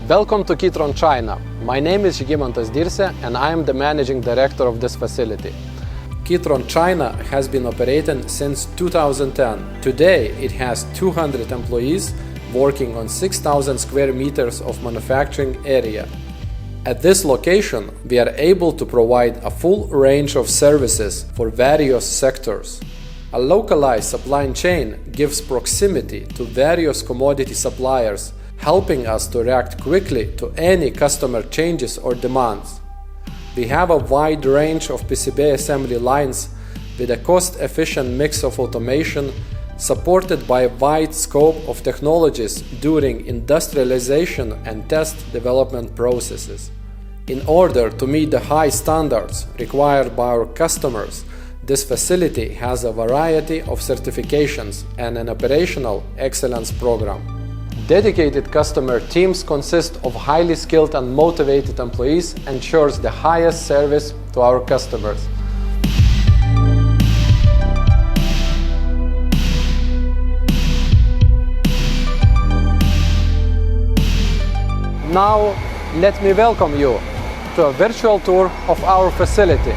Welcome to Kitron China. My name is Žygimantas Dirsė and I am the managing director of this facility. Kitron China has been operating since 2010. Today it has 200 employees working on 6,000 square meters of manufacturing area. At this location, we are able to provide a full range of services for various sectors. A localized supply chain gives proximity to various commodity suppliers, helping us to react quickly to any customer changes or demands. We have a wide range of PCB assembly lines with a cost-efficient mix of automation, supported by a wide scope of technologies during industrialization and test development processes. In order to meet the high standards required by our customers, this facility has a variety of certifications and an operational excellence program. Dedicated customer teams consist of highly skilled and motivated employees and ensures the highest service to our customers. Now, let me welcome you to a virtual tour of our facility.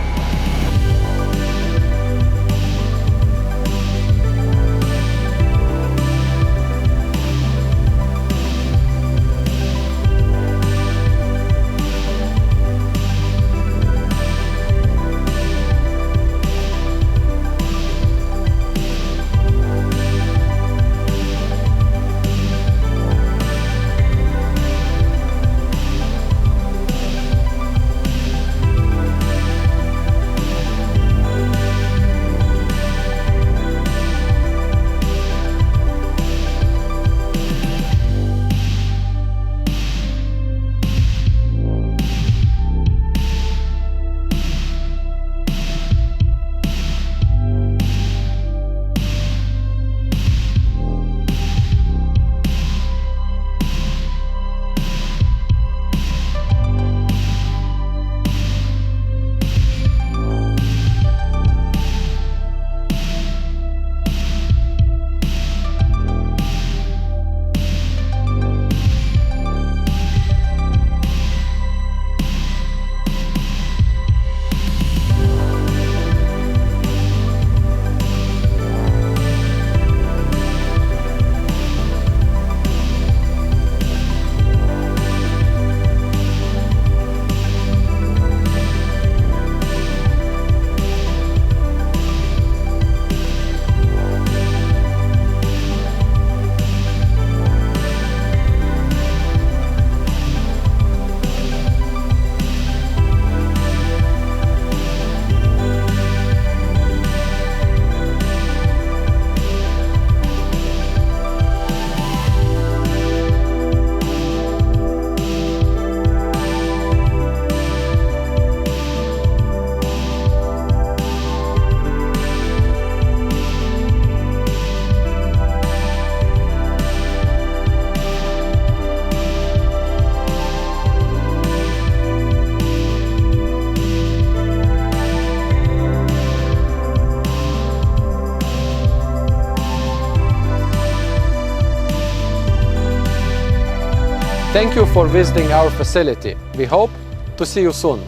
Thank you for visiting our facility. We hope to see you soon.